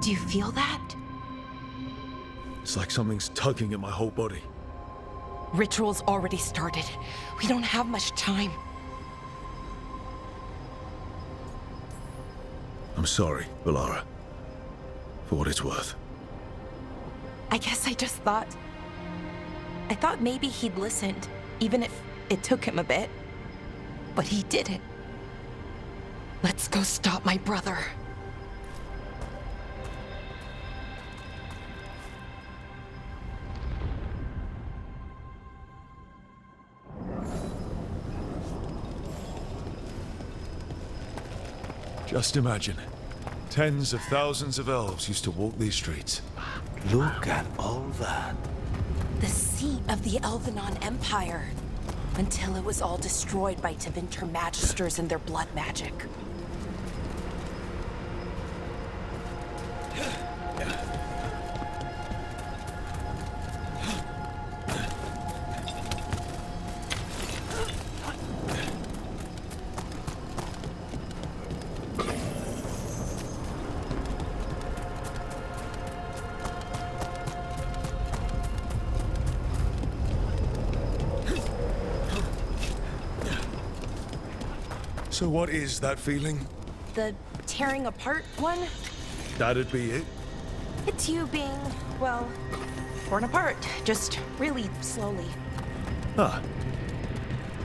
Do you feel that? It's like something's tugging at my whole body. Ritual's already started. We don't have much time. I'm sorry, Valara. For what it's worth. I guess I just thought... I thought maybe he'd listened, even if it took him a bit. But he didn't. Let's go stop my brother. Just imagine. Tens of thousands of elves used to walk these streets. Look at all that. The seat of the Elvenon Empire. Until it was all destroyed by Tevinter Magisters and their blood magic. So what is that feeling? The tearing apart one? That'd be it? It's you being, well, torn apart. Just really slowly. Ah.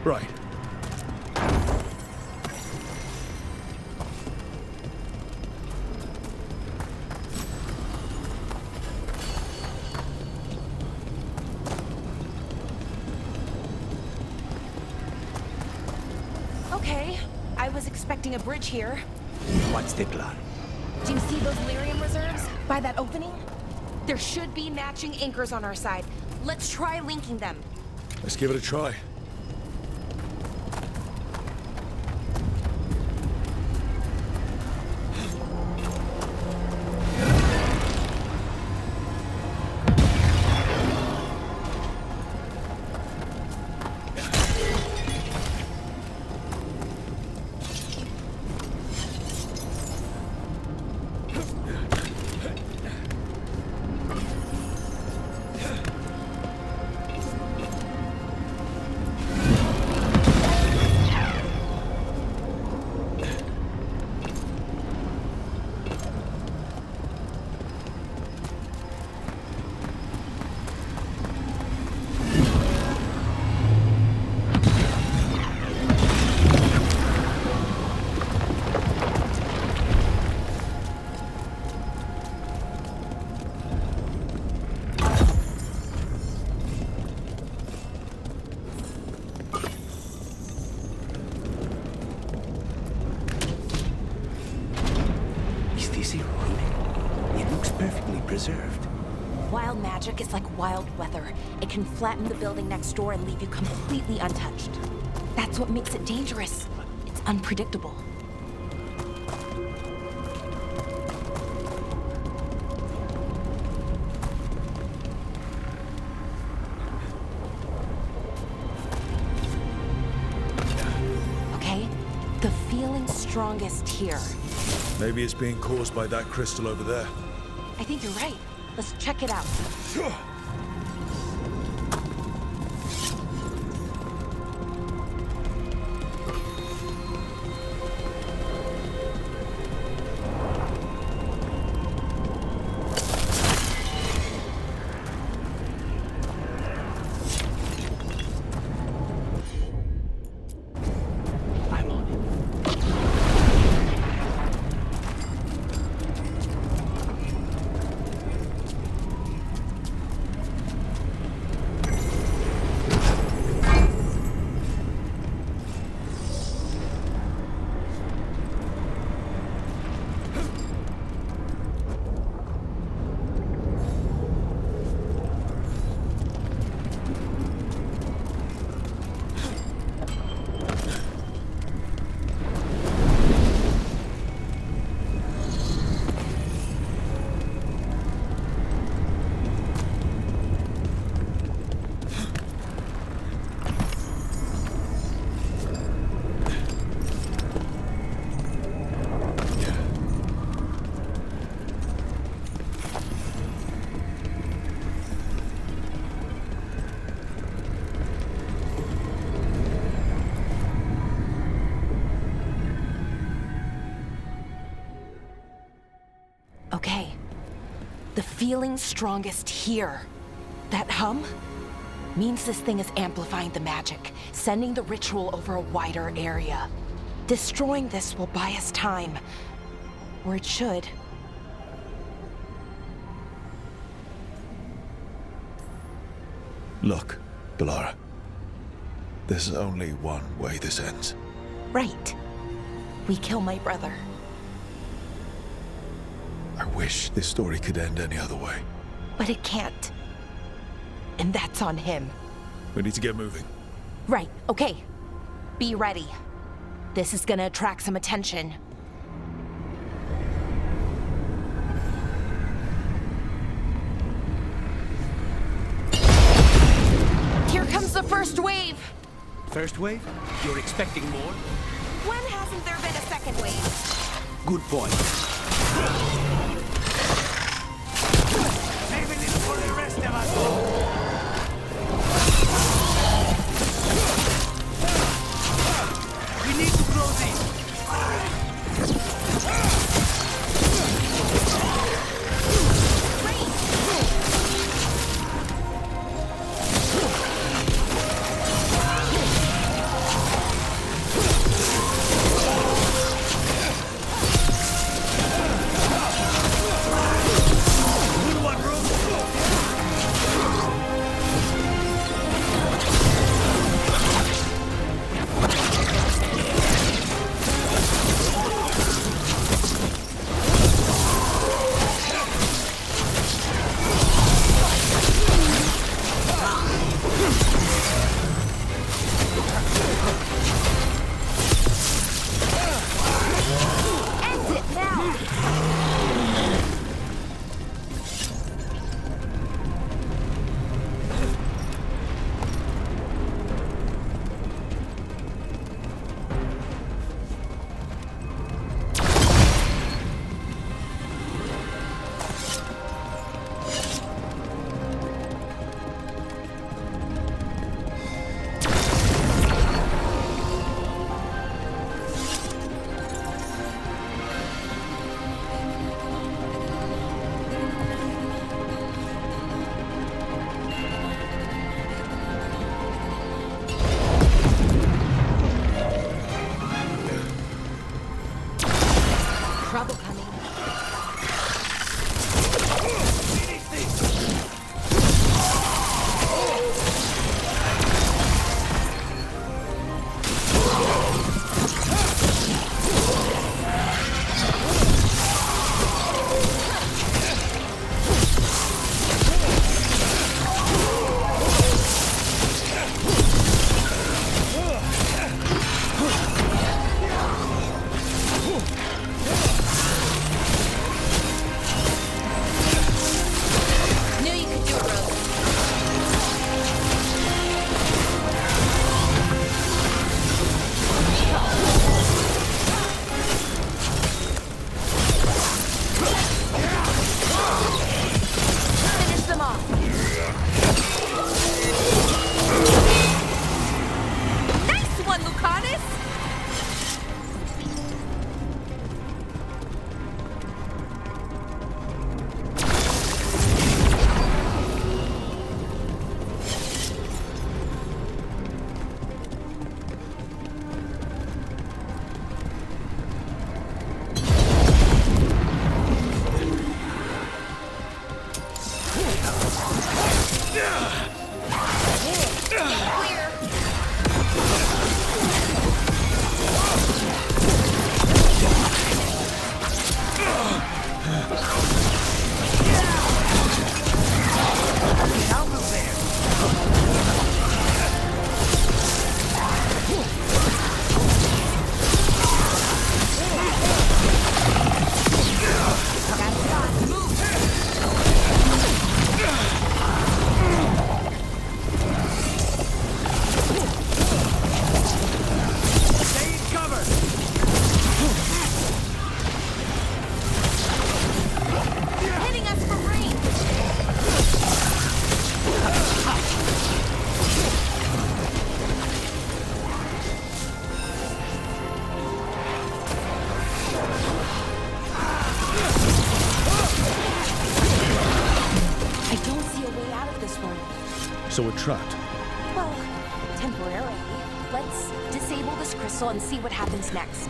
Right. Okay, I was expecting a bridge here. What's the plan? Do you see those lyrium reserves by that opening? There should be matching anchors on our side. Let's try linking them. Let's give it a try. Preserved. Wild magic is like wild weather. It can flatten the building next door and leave you completely untouched. That's what makes it dangerous. It's unpredictable. Okay, the feeling's strongest here. Maybe it's being caused by that crystal over there. I think you're right. Let's check it out. I'm on it. The feeling's strongest here. That hum means this thing is amplifying the magic, sending the ritual over a wider area. Destroying this will buy us time. Or it should. Look, Belara. There's only one way this ends. Right. We kill my brother. I wish this story could end any other way. But it can't. And that's on him. We need to get moving. Right, okay. Be ready. This is gonna attract some attention. Here comes the first wave! First wave? You're expecting more? When hasn't there been a second wave? Good point. Save a little for the rest of us. We need to grow these. Good one, Rook. End it now! Trouble coming. So we're trapped. Well, temporarily. Let's disable this crystal and see what happens next.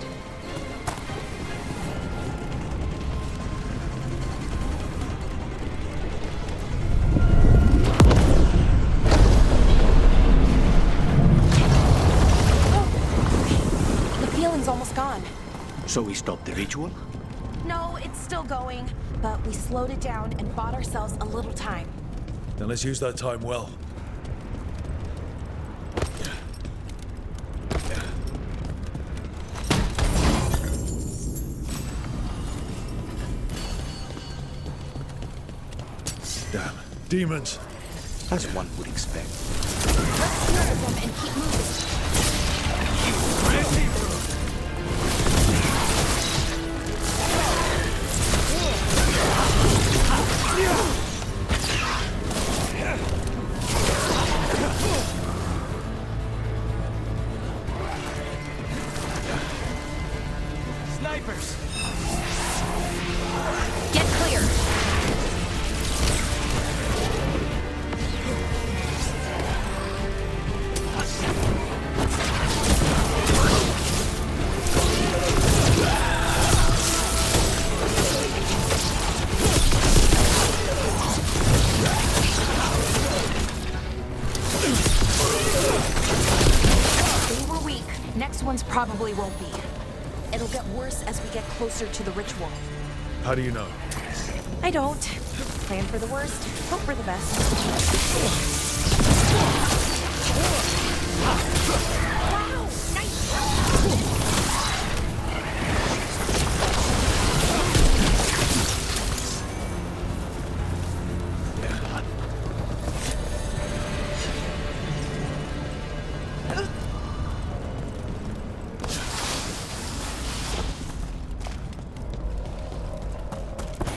Oh, the feeling's almost gone. So we stopped the ritual? No, it's still going, but we slowed it down and bought ourselves a little time. Then let's use that time well. Damn. Demons. As one would expect. Let's deal with them and keep moving. Snipers! Get clear. They were weak. Next ones probably won't be. It'll get worse as we get closer to the ritual. How do you know? I don't. Plan for the worst, hope for the best. Wow! Nice!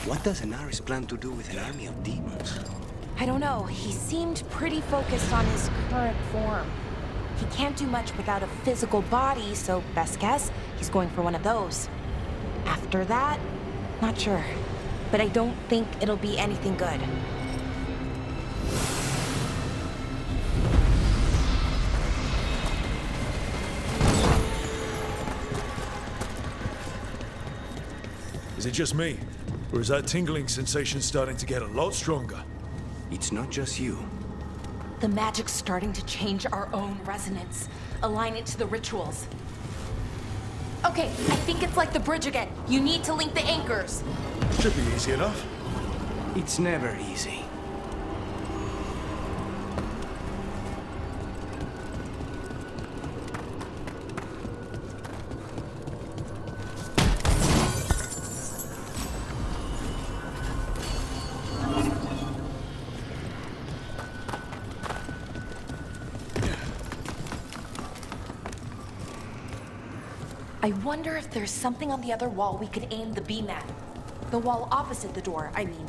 What does Anaris plan to do with an army of demons? I don't know. He seemed pretty focused on his current form. He can't do much without a physical body, so best guess, he's going for one of those. After that, not sure. But I don't think it'll be anything good. Is it just me? Or is that tingling sensation starting to get a lot stronger? It's not just you. The magic's starting to change our own resonance, align it to the rituals. Okay, I think it's like the bridge again. You need to link the anchors. Should be easy enough. It's never easy. I wonder if there's something on the other wall we could aim the beam at. The wall opposite the door, I mean.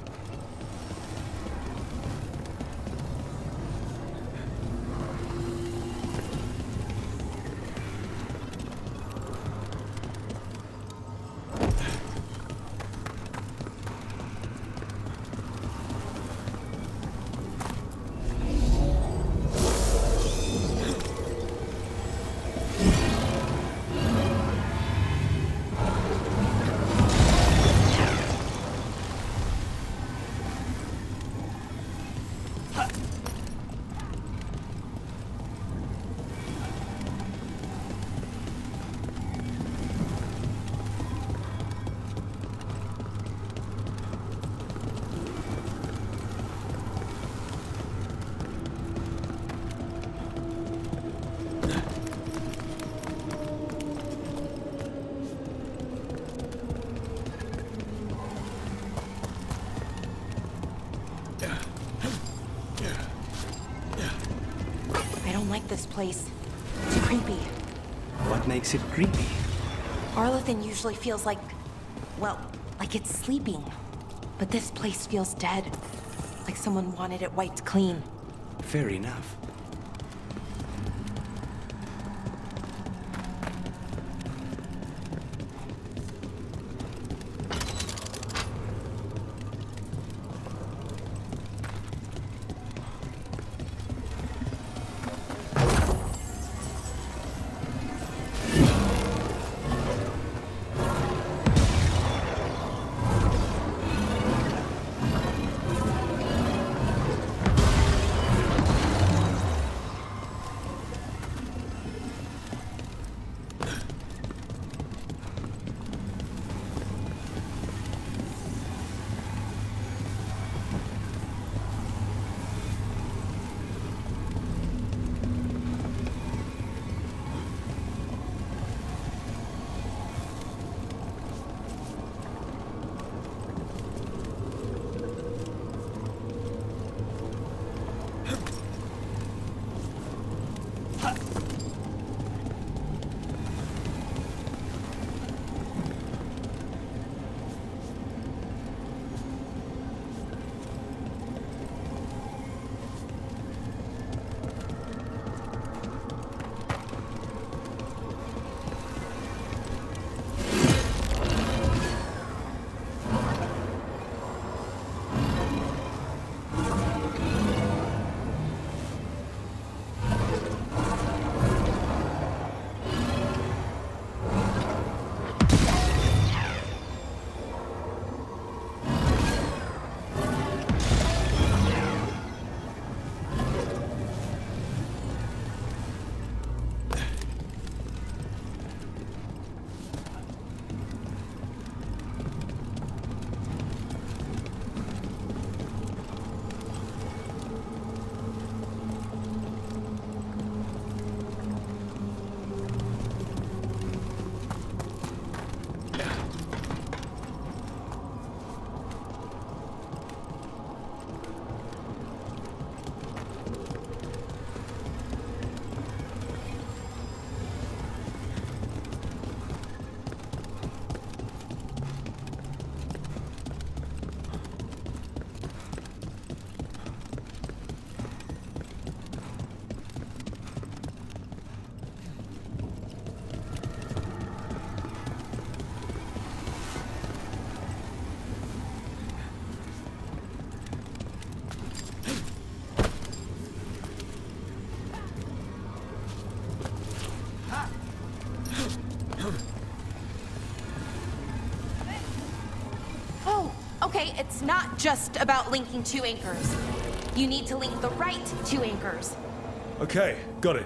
I don't like this place. It's creepy. What makes it creepy? Arlathan usually feels like, well, like it's sleeping. But this place feels dead. Like someone wanted it wiped clean. Fair enough. Okay, it's not just about linking two anchors. You need to link the right two anchors. Okay, got it.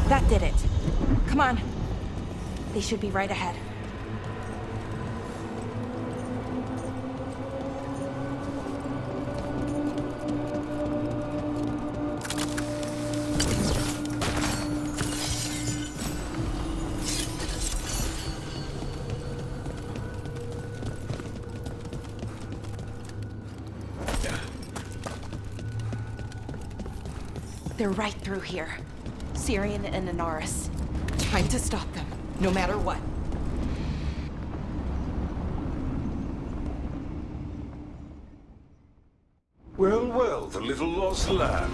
That did it. Come on. They should be right ahead. They're right through here. Syrian and Inaris. Trying to stop them, no matter what. Well, well, the little lost lamb.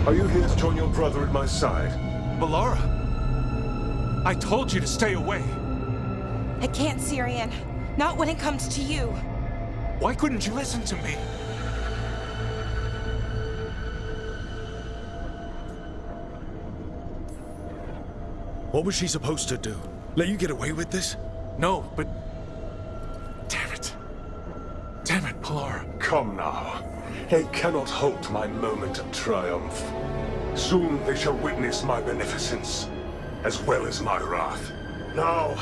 Are you here to join your brother at my side? Melara! I told you to stay away! I can't, Syrian. Not when it comes to you. Why couldn't you listen to me? What was she supposed to do? Let you get away with this? No, but... Damn it. Damn it, Melara. Come now. They cannot halt my moment of triumph. Soon they shall witness my beneficence, as well as my wrath. Now,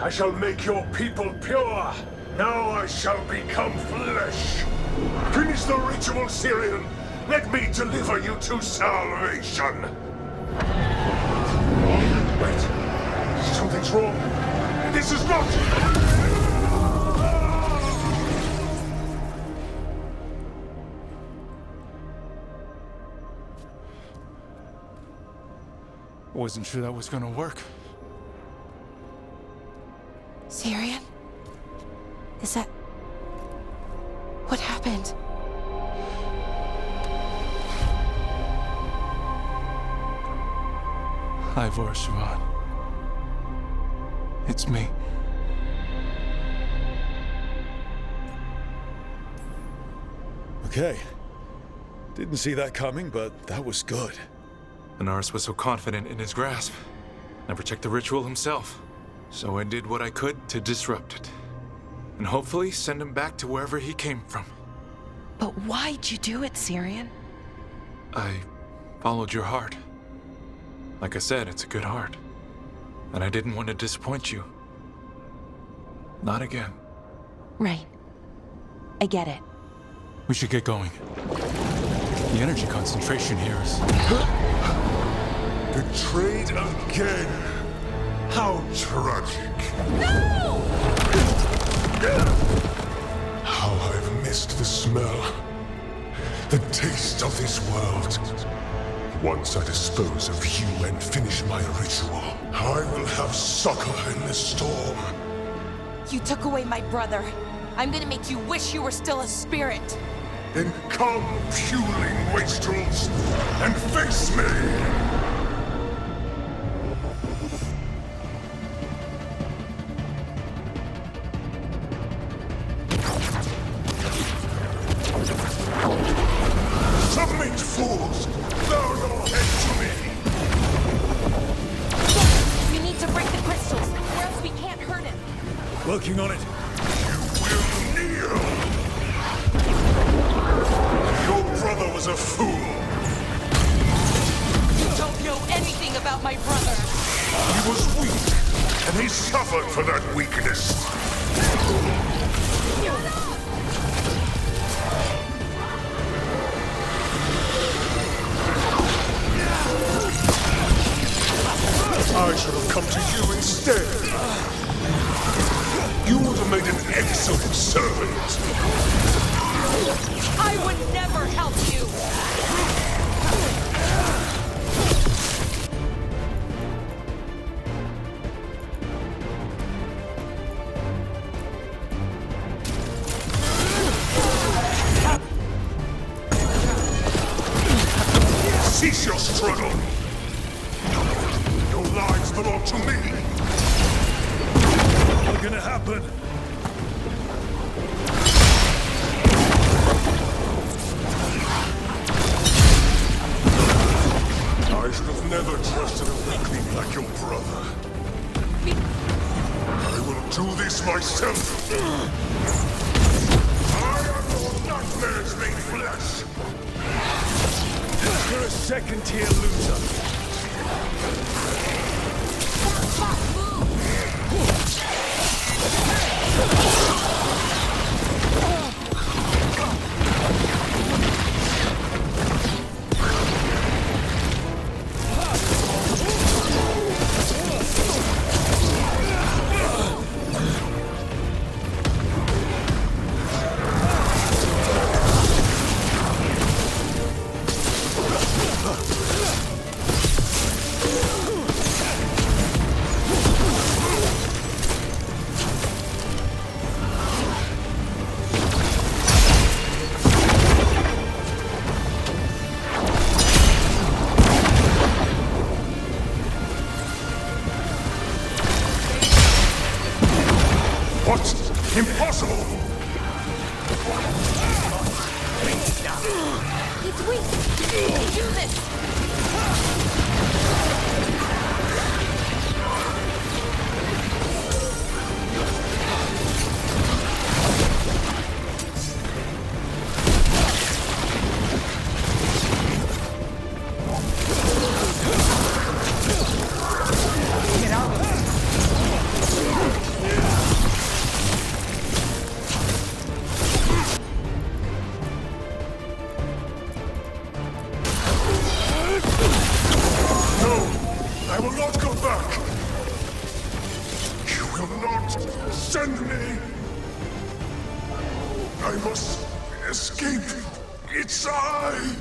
I shall make your people pure. Now I shall become flesh. Finish the ritual, Syrian. Let me deliver you to salvation. Wait. Something's wrong. This is not... I wasn't sure that was gonna work. Syrian? Is that... What happened? Ivor Siobhan. It's me. Okay. Didn't see that coming, but that was good. Inaris was so confident in his grasp. Never checked the ritual himself. So I did what I could to disrupt it. And hopefully send him back to wherever he came from. But why'd you do it, Syrian? I followed your heart. Like I said, it's a good heart. And I didn't want to disappoint you. Not again. Right. I get it. We should get going. The energy concentration here is... Betrayed again. How tragic. No! How I've missed the smell. The taste of this world. Once I dispose of you and finish my ritual, I will have succor in the storm. You took away my brother. I'm gonna make you wish you were still a spirit. Then come, puling wastrels, and face me! fools! Bow your head to me! We need to break the crystals, or else we can't hurt him. Working on it. You will kneel! Your brother was a fool. You don't know anything about my brother. He was weak, and he suffered for that weakness. I should have come to you instead. You would have made an excellent servant. I would never help you. Cease your struggle. Your lives belong to me. Not gonna happen. I should have never trusted a weakling like your brother. I will do this myself. I am your nightmares made flesh. You're a second-tier loser. What? Impossible! He's weak. We can do this. No! I will not go back! You will not send me! I must escape! It's I!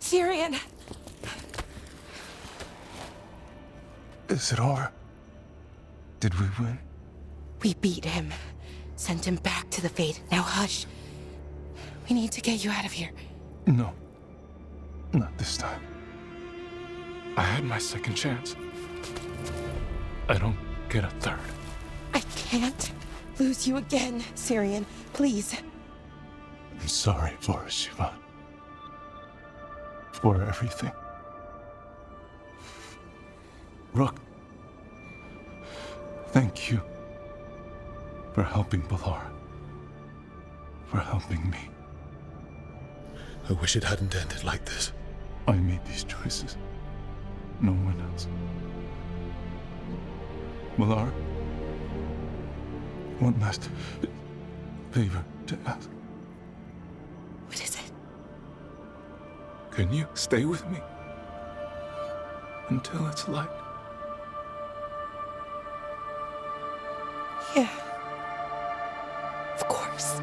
Tyrion. Is it over? Did we win? We beat him. Sent him back to the Fate. Now hush. We need to get you out of here. No. Not this time. I had my second chance. I don't get a third. I can't lose you again, Tyrion. Please. I'm sorry for Siobhan. For everything. Rook. Thank you. For helping Balara. For helping me. I wish it hadn't ended like this. I made these choices. No one else. Balara. One last favor to ask. What is it? Can you stay with me? Until it's light. Yeah. Of course.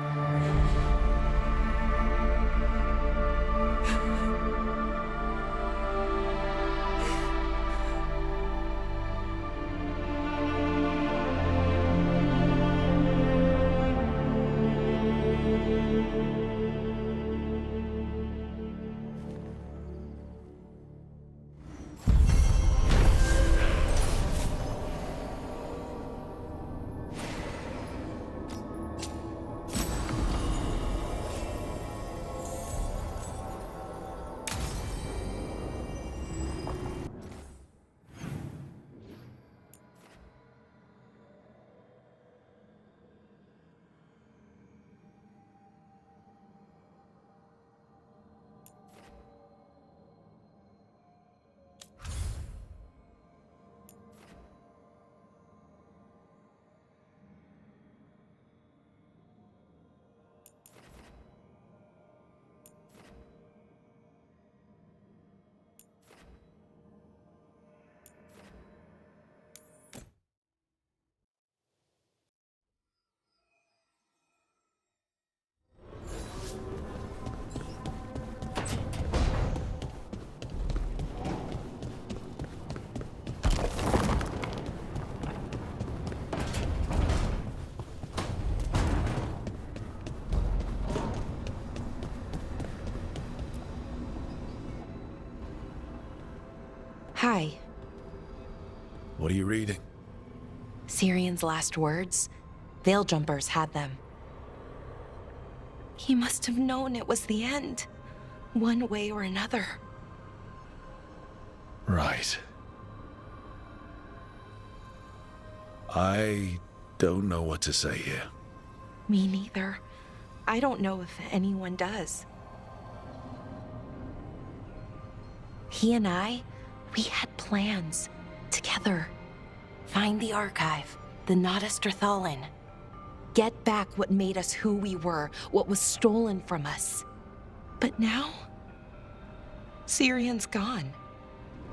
Hi. What are you reading? Syrion's last words? Veil jumpers had them. He must have known it was the end, one way or another. Right. I don't know what to say here. Me neither. I don't know if anyone does. He and I, we had plans together. Find the archive, the Nodasterthalin. Get back what made us who we were, what was stolen from us. But now, Syrion's gone.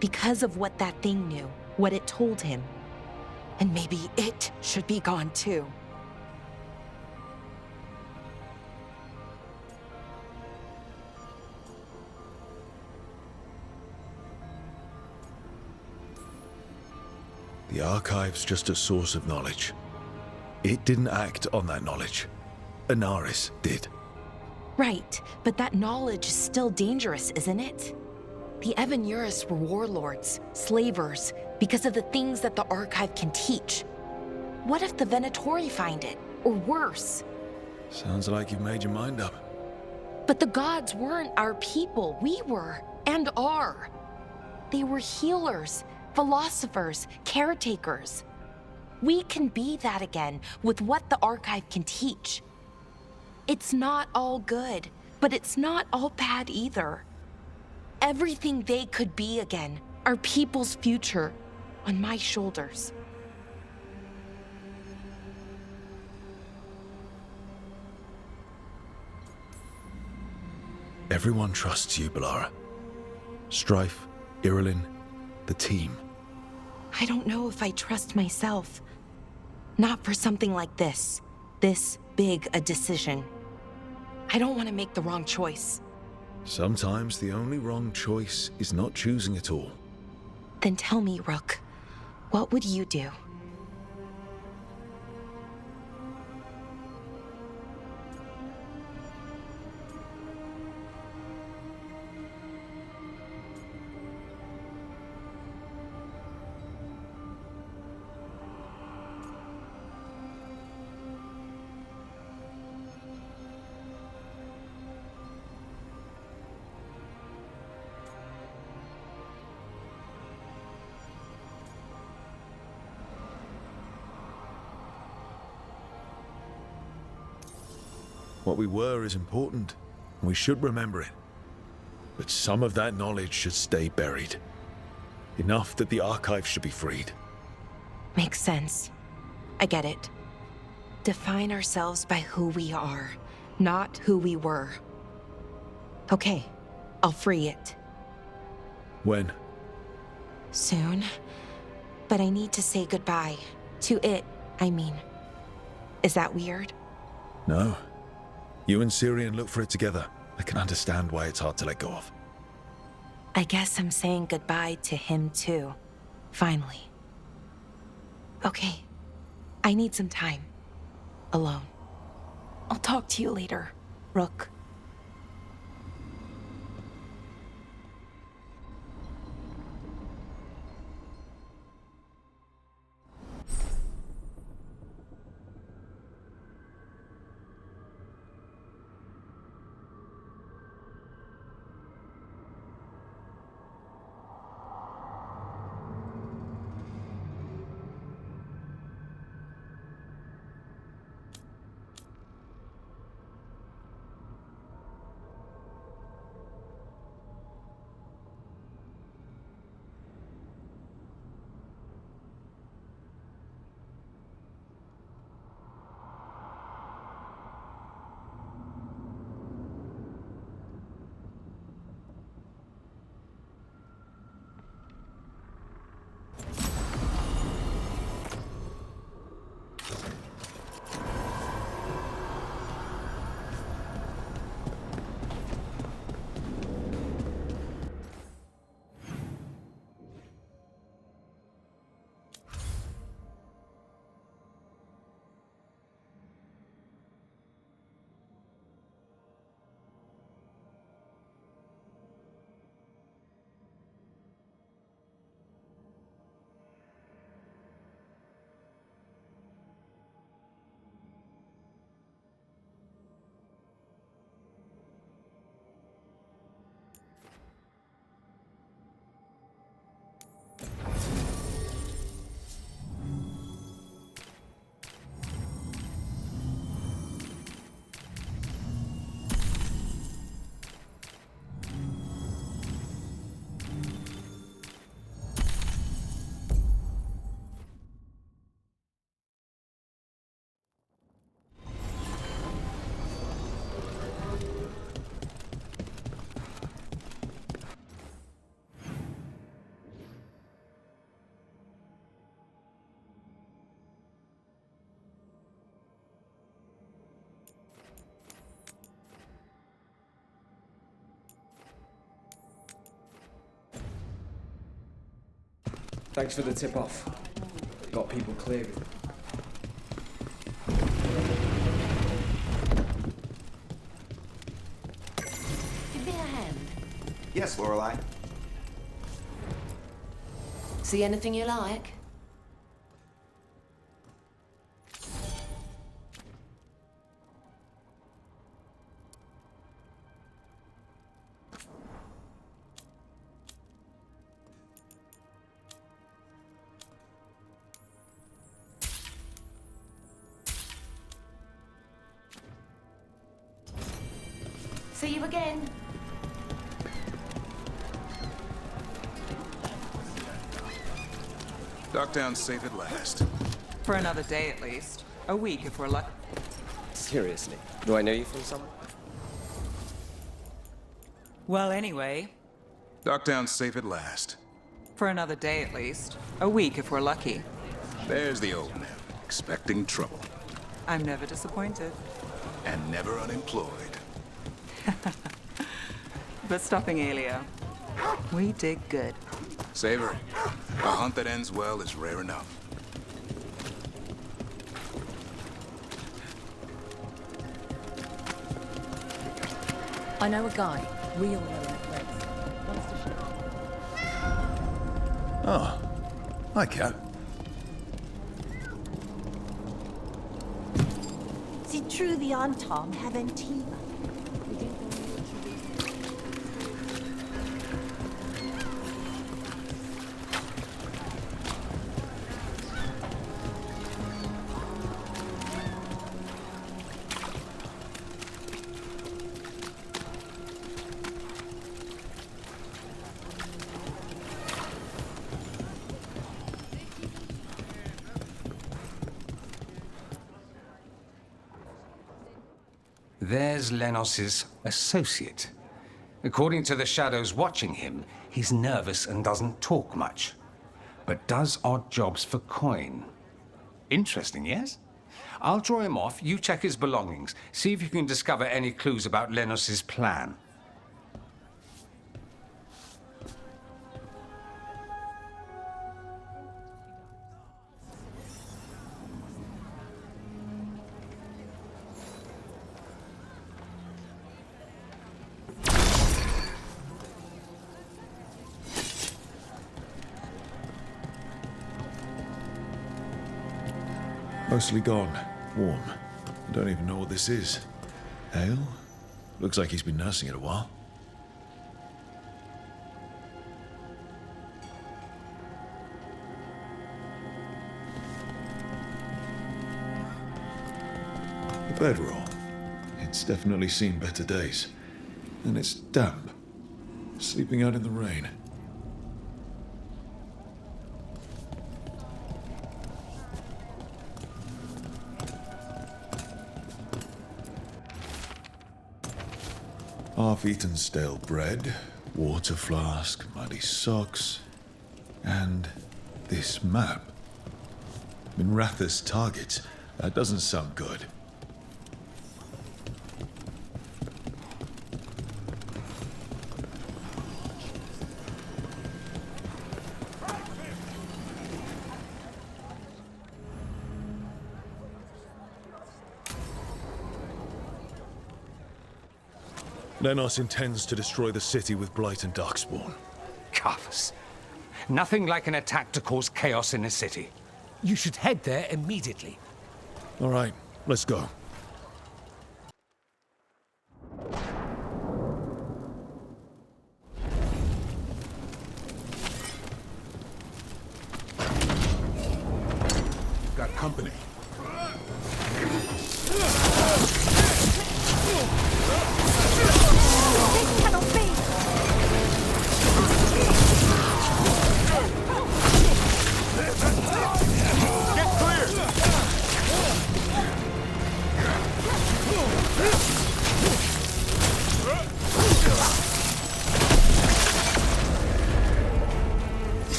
Because of what that thing knew, what it told him. And maybe it should be gone too. The archive's just a source of knowledge. It didn't act on that knowledge. Inaris did. Right, but that knowledge is still dangerous, isn't it? The Evanuris were warlords, slavers, because of the things that the archive can teach. What if the Venatori find it, or worse? Sounds like you've made your mind up. But the gods weren't our people, we were, and are. They were healers, philosophers, caretakers. We can be that again with what the archive can teach. It's not all good, but it's not all bad either. Everything they could be again, our people's future, on my shoulders. Everyone trusts you, Balara. Strife, Irilyn, the team. I don't know if I trust myself. Not for something like this big a decision. I don't want to make the wrong choice. Sometimes the only wrong choice is not choosing at all. Then tell me, Rook, what would you do? What we were is important, and we should remember it. But some of that knowledge should stay buried. Enough that the archive should be freed. Makes sense. I get it. Define ourselves by who we are, not who we were. Okay, I'll free it. When? Soon. But I need to say goodbye. To it, I mean. Is that weird? No. You and Syrian look for it together. I can understand why it's hard to let go of. I guess I'm saying goodbye to him too. Finally. Okay. I need some time. Alone. I'll talk to you later, Rook. Thanks for the tip-off. Got people cleared. Give me a hand. Yes, Lorelei. See anything you like? See you again. Dockdown's safe at last. For another day at least. A week if we're lucky. Seriously, do I know you from somewhere? Well, anyway, Dockdown's safe at last. for another day at least. A week if we're lucky. There's the old man, expecting trouble. I'm never disappointed. And never unemployed. But stopping Elio. We did good. Savory. A hunt that ends well is rare enough. I know a guy, real well place. Wants to show. Oh, hi, Cat. C'est true the Antom haven't he? There's Lenos's associate. According to the shadows watching him, he's nervous and doesn't talk much, but does odd jobs for coin. Interesting, yes? I'll draw him off, you check his belongings, see if you can discover any clues about Lenos's plan. Mostly gone. Warm. I don't even know what this is. Ale? Looks like he's been nursing it a while. The bedroll. It's definitely seen better days. And it's damp. Sleeping out in the rain. Half-eaten stale bread, water flask, muddy socks, and this map. Minratha's targets. That doesn't sound good. Lenos intends to destroy the city with Blight and Darkspawn. Carthus. Nothing like an attack to cause chaos in a city. You should head there immediately. All right, let's go. Got company. This cannot be!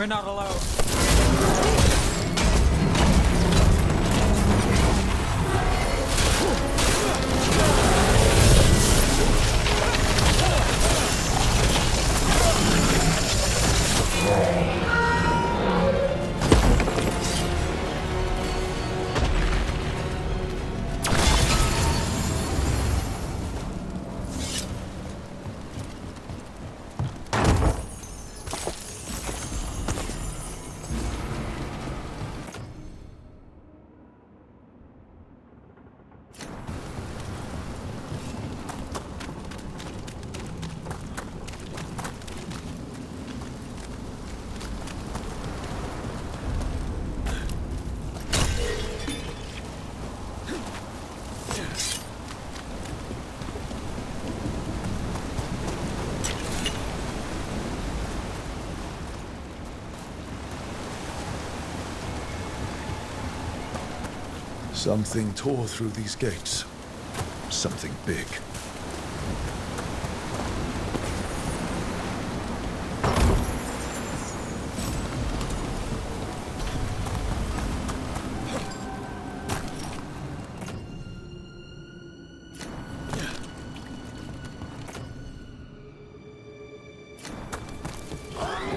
We're not alone. Something tore through these gates. Something big.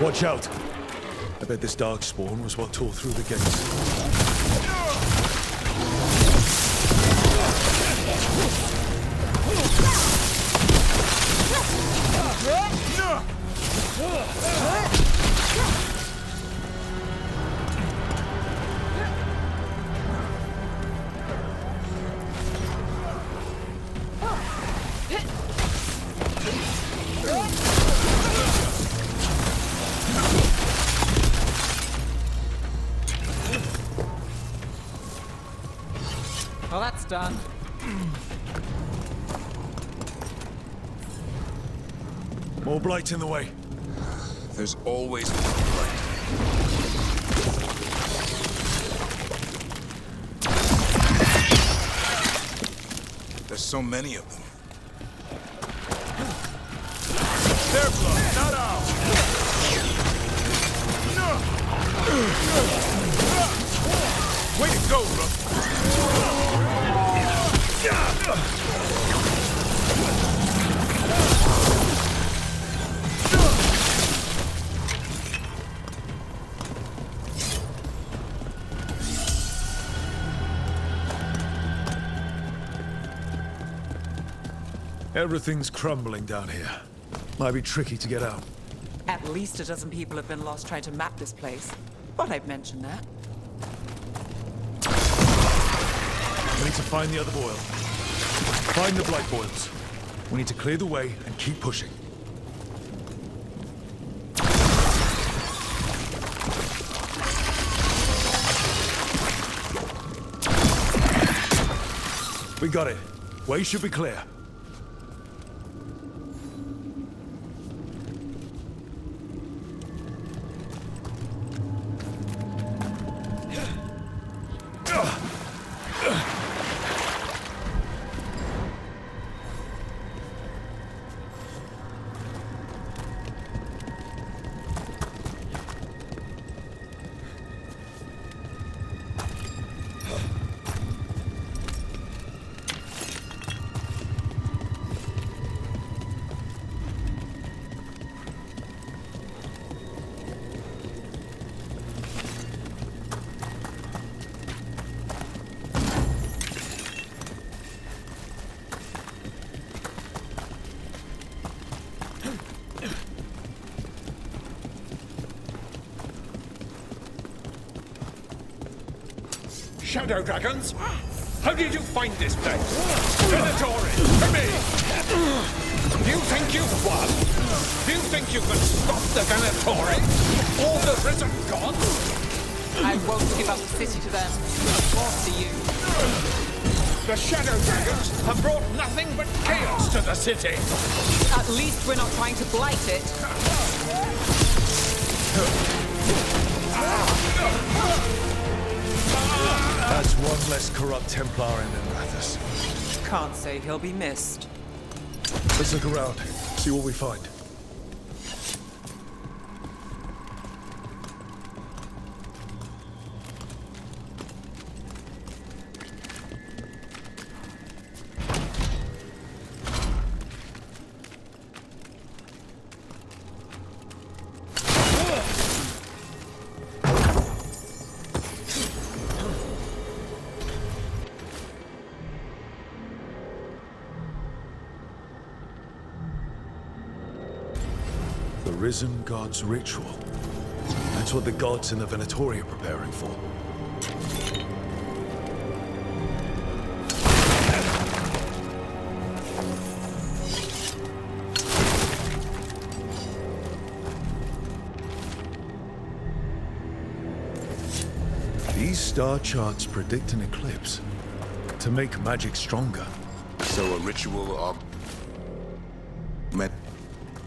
Watch out! I bet this darkspawn was what tore through the gates. Well, that's done. More blight in the way. There's always more blight. There's so many of them. Their blood, not ours! Way to go, Rook! Everything's crumbling down here. Might be tricky to get out. At least a dozen people have been lost trying to map this place. Thought I'd mention that. We need to find the other boil. Find the blight boils. We need to clear the way and keep pushing. We got it. Way should be clear. shadow dragons? How did you find this place? Veilguard, to me! Do you think you've won? Do you think you can stop the Veilguard? Or the risen gods? I won't give up the city to them. Or to you. The shadow dragons have brought nothing but chaos to the city. At least we're not trying to blight it. That's one less corrupt Templar in Emrathus. Can't say he'll be missed. Let's look around, see what we find. The Risen God's ritual. That's what the gods in the Venatori are preparing for. These star charts predict an eclipse to make magic stronger. So a ritual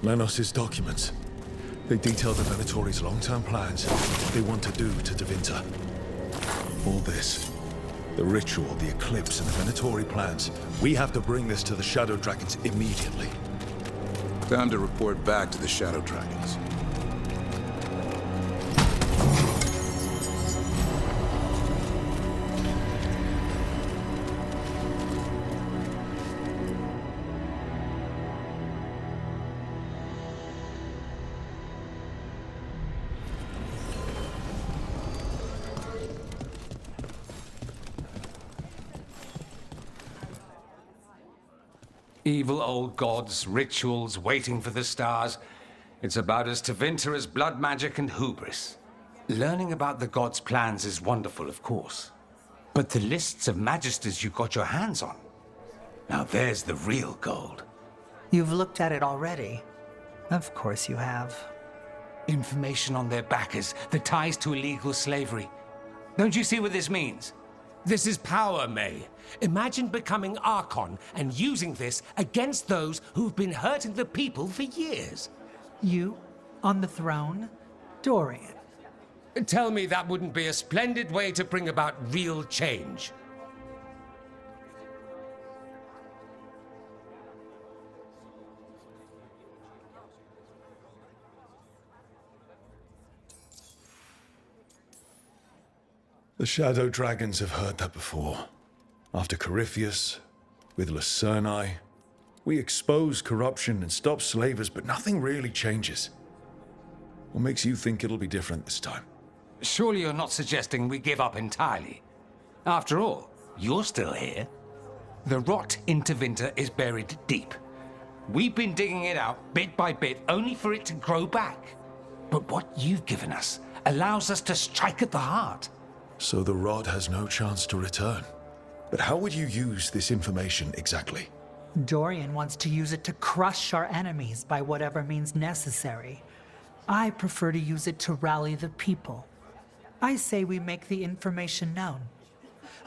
Lenos's documents. They detail the Venatori's long-term plans, what they want to do to Tevinter. All this, the ritual, the eclipse, and the Venatori plans. We have to bring this to the Shadow Dragons immediately. Time to report back to the Shadow Dragons. Evil old gods, rituals, waiting for the stars. It's about as Tevinter as blood magic and hubris. Learning about the gods' plans is wonderful, of course. But the lists of magisters you got your hands on, now there's the real gold. You've looked at it already. Of course you have. Information on their backers, the ties to illegal slavery. Don't you see what this means? This is power, May. Imagine becoming Archon and using this against those who've been hurting the people for years. You? On the throne? Dorian. Tell me that wouldn't be a splendid way to bring about real change. The Shadow Dragons have heard that before. After Corypheus, with Lucerni, we expose corruption and stop slavers, but nothing really changes. What makes you think it'll be different this time? Surely you're not suggesting we give up entirely. After all, you're still here. The rot in Tevinter is buried deep. We've been digging it out bit by bit, only for it to grow back. But what you've given us allows us to strike at the heart. So the rod has no chance to return. But how would you use this information exactly? Dorian wants to use it to crush our enemies by whatever means necessary. I prefer to use it to rally the people. I say we make the information known.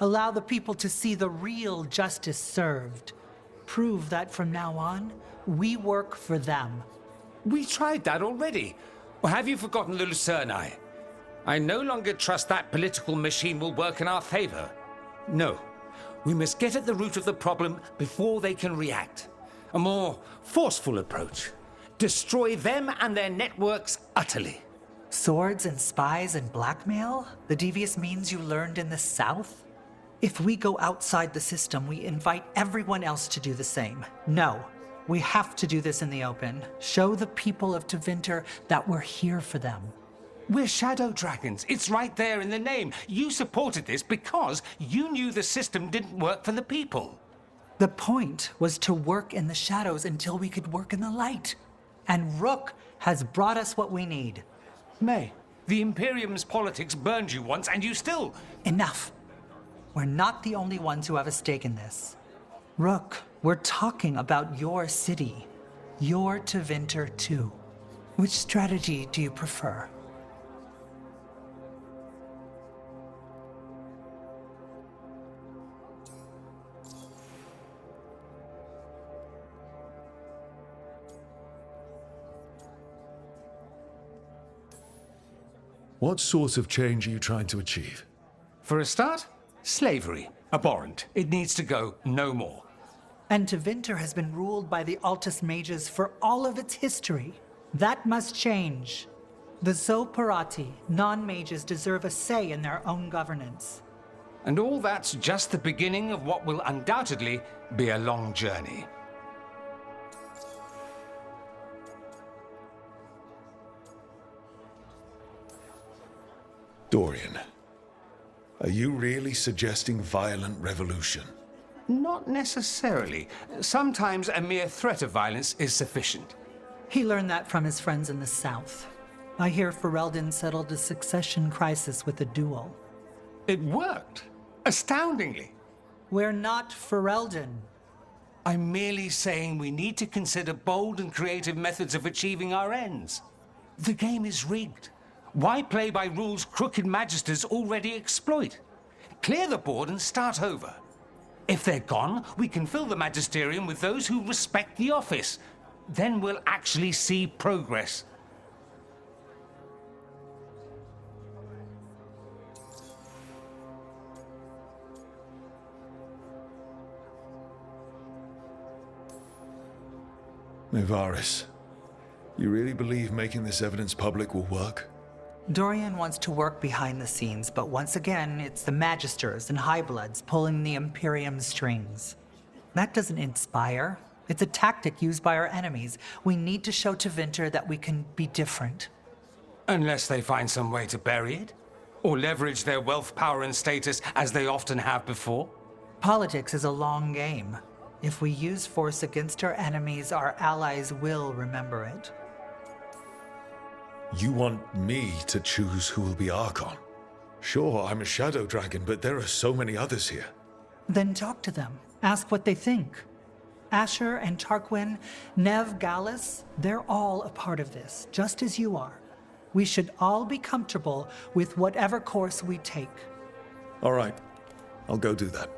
Allow the people to see the real justice served. Prove that from now on, we work for them. We tried that already. Or have you forgotten the Lucerni? I no longer trust that political machine will work in our favor. No. We must get at the root of the problem before they can react. A more forceful approach. Destroy them and their networks utterly. Swords and spies and blackmail? The devious means you learned in the South? If we go outside the system, we invite everyone else to do the same. No. We have to do this in the open. Show the people of Tevinter that we're here for them. We're Shadow Dragons. It's right there in the name. You supported this because you knew the system didn't work for the people. The point was to work in the shadows until we could work in the light. And Rook has brought us what we need. May, the Imperium's politics burned you once and you still... Enough. We're not the only ones who have a stake in this. Rook, we're talking about your city. You're Tevinter too. Which strategy do you prefer? What sort of change are you trying to achieve? For a start, slavery. Abhorrent. It needs to go no more. And Tevinter has been ruled by the Altus mages for all of its history. That must change. The Zoparati, non-mages, deserve a say in their own governance. And all that's just the beginning of what will undoubtedly be a long journey. Dorian, are you really suggesting violent revolution? Not necessarily. Sometimes a mere threat of violence is sufficient. He learned that from his friends in the south. I hear Ferelden settled a succession crisis with a duel. It worked. Astoundingly. We're not Ferelden. I'm merely saying we need to consider bold and creative methods of achieving our ends. The game is rigged. Why play by rules crooked magisters already exploit? Clear the board and start over. If they're gone, we can fill the magisterium with those who respect the office. Then we'll actually see progress. Mevaris, you really believe making this evidence public will work? Dorian wants to work behind the scenes, but once again, it's the Magisters and Highbloods pulling the Imperium's strings. That doesn't inspire. It's a tactic used by our enemies. We need to show Tevinter that we can be different. Unless they find some way to bury it? Or leverage their wealth, power, and status as they often have before? Politics is a long game. If we use force against our enemies, our allies will remember it. You want me to choose who will be Archon? Sure, I'm a Shadow Dragon, but there are so many others here. Then talk to them. Ask what they think. Asher and Tarquin, Nev, Gallus, they're all a part of this, just as you are. We should all be comfortable with whatever course we take. All right, I'll go do that.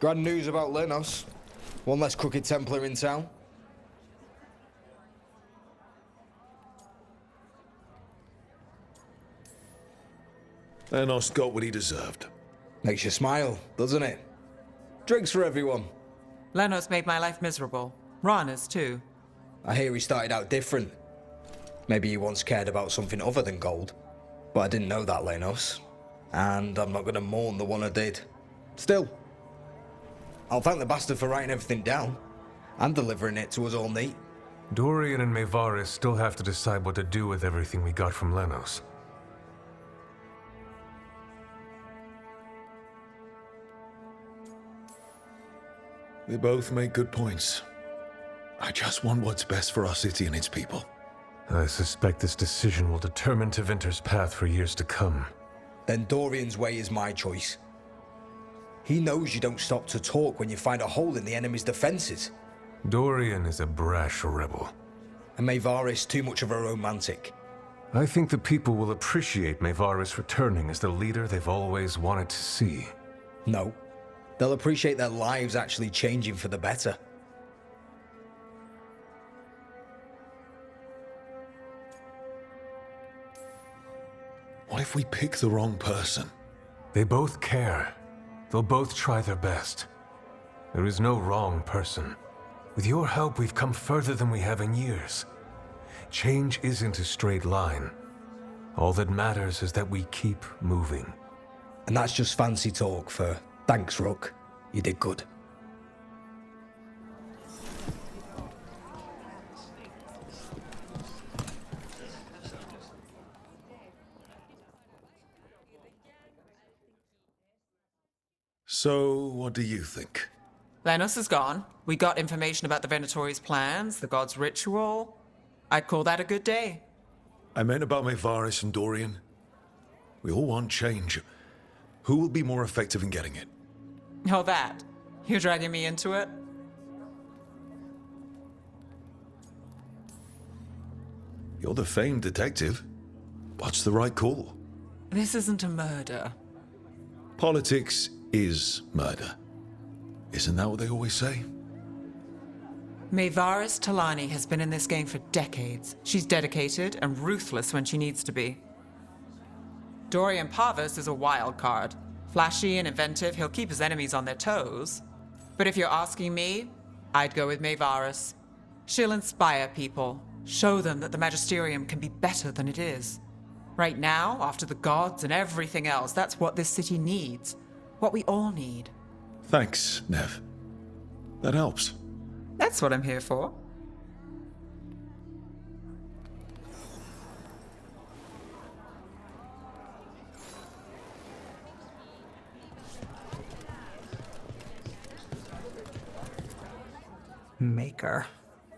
Grand news about Lenos. One less crooked Templar in town. Lenos got what he deserved. Makes you smile, doesn't it? Drinks for everyone. Lenos made my life miserable. Rana's too. I hear he started out different. Maybe he once cared about something other than gold. But I didn't know that, Lenos. And I'm not going to mourn the one I did. Still, I'll thank the bastard for writing everything down and delivering it to us all neat. Dorian and Mevaris still have to decide what to do with everything we got from Lenos. They both make good points. I just want what's best for our city and its people. I suspect this decision will determine Tevinter's path for years to come. Then Dorian's way is my choice. He knows you don't stop to talk when you find a hole in the enemy's defenses. Dorian is a brash rebel. And Mevaris too much of a romantic. I think the people will appreciate Mevaris returning as the leader they've always wanted to see. No. They'll appreciate their lives actually changing for the better. What if we pick the wrong person? They both care. They'll both try their best. There is no wrong person. With your help, we've come further than we have in years. Change isn't a straight line. All that matters is that we keep moving. And that's just fancy talk for thanks, Rook. You did good. So, what do you think? Lenos is gone. We got information about the Venatori's plans, the god's ritual. I'd call that a good day. I meant about Maevaris and Dorian. We all want change. Who will be more effective in getting it? Oh, that. You're dragging me into it? You're the famed detective. What's the right call? This isn't a murder. Politics is murder. Isn't that what they always say? Maevaris Talani has been in this game for decades. She's dedicated and ruthless when she needs to be. Dorian Parvis is a wild card. Flashy and inventive, he'll keep his enemies on their toes. But if you're asking me, I'd go with Maevaris. She'll inspire people, show them that the Magisterium can be better than it is. Right now, after the gods and everything else, that's what this city needs. What we all need. Thanks, Nev. That helps. That's what I'm here for. Maker.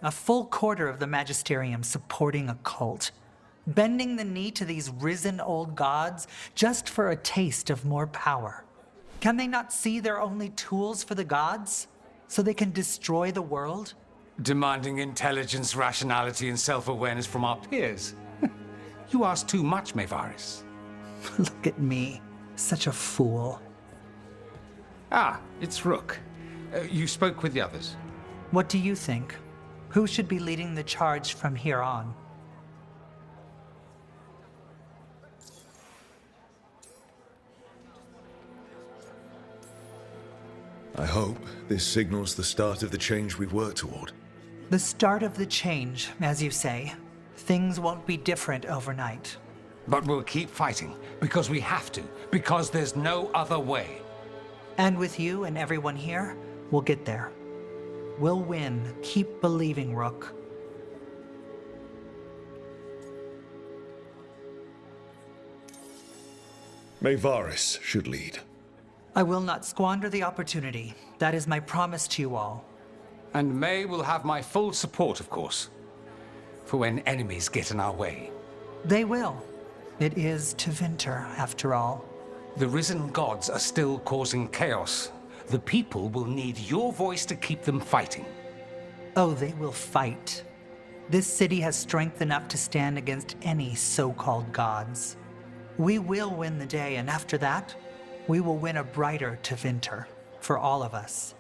A full quarter of the Magisterium supporting a cult. Bending the knee to these risen old gods just for a taste of more power. Can they not see they're only tools for the gods? So they can destroy the world? Demanding intelligence, rationality, and self-awareness from our peers. You ask too much, Maevaris. Look at me. Such a fool. Ah, it's Rook. You spoke with the others. What do you think? Who should be leading the charge from here on? I hope this signals the start of the change we've worked toward. The start of the change, as you say. Things won't be different overnight. But we'll keep fighting, because we have to, because there's no other way. And with you and everyone here, we'll get there. We'll win. Keep believing, Rook. Maevaris should lead. I will not squander the opportunity. That is my promise to you all. And May will have my full support, of course, for when enemies get in our way. They will. It is Tevinter, after all. The risen gods are still causing chaos. The people will need your voice to keep them fighting. Oh, they will fight. This city has strength enough to stand against any so-called gods. We will win the day, and after that, we will win a brighter Tevinter for all of us.